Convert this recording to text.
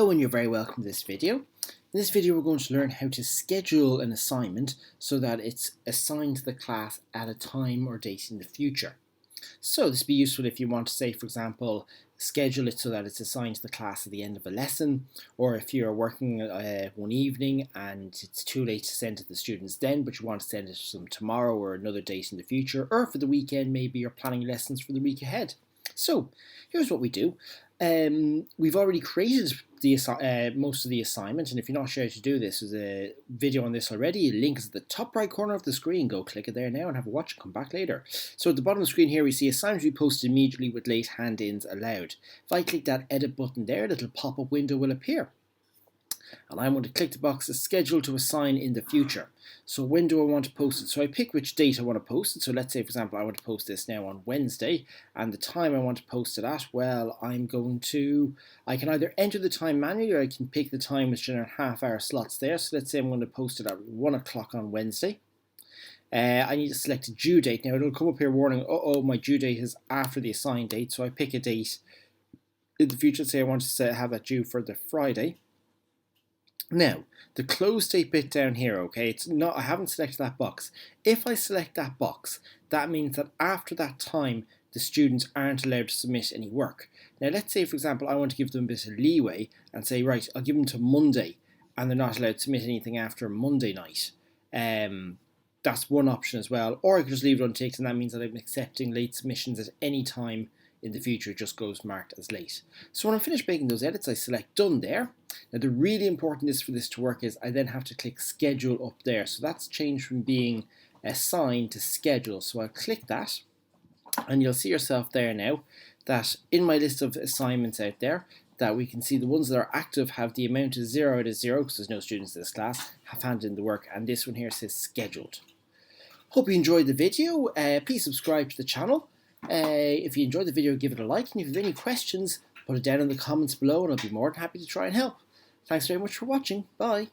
Hello and you're very welcome to this video. In this video we're going to learn how to schedule an assignment so that it's assigned to the class at a time or date in the future. So this would be useful if you want to say, for example, schedule it so that it's assigned to the class at the end of a lesson, or if you're working one evening and it's too late to send it to the students then, but you want to send it to them tomorrow or another date in the future, or for the weekend maybe you're planning lessons for the week ahead. So here's what we do. We've already created the most of the assignment, and if you're not sure how to do this, there's a video on this already. A link is at the top right corner of the screen. Go click it there now and have a watch and come back later. So at the bottom of the screen here we see assignments to be posted immediately with late hand-ins allowed. If I click that edit button there, a little pop-up window will appear. And I'm going to click the box as scheduled to assign in the future. So when do I want to post it? So I pick which date I want to post it. So let's say, for example, I want to post this now on Wednesday, and the time I want to post it at, well, I can either enter the time manually or I can pick the time which are half-hour slots there. So let's say I'm going to post it at 1 o'clock on Wednesday. I need to select a due date. Now it'll come up here warning, my due date is after the assigned date. So I pick a date in the future. Say I want to have it due for the Friday. Now, the close date bit down here, okay, I haven't selected that box. If I select that box, that means that after that time, the students aren't allowed to submit any work. Now, let's say, for example, I want to give them a bit of leeway and say, right, I'll give them to Monday, and they're not allowed to submit anything after Monday night. That's one option as well. Or I could just leave it unticked, and that means that I'm accepting late submissions at any time in the future. It just goes marked as late. So when I'm finished making those edits, I select done there. Now the really important is for this to work is I then have to click schedule up there. So that's changed from being assigned to schedule. So I'll click that and you'll see yourself there now that in my list of assignments out there, that we can see the ones that are active have the amount of 0 out of 0 because there's no students in this class, have handed in the work, and this one here says scheduled. Hope you enjoyed the video. Please subscribe to the channel. If you enjoyed the video, give it a like, and if you have any questions, put it down in the comments below and I'll be more than happy to try and help. Thanks very much for watching. Bye.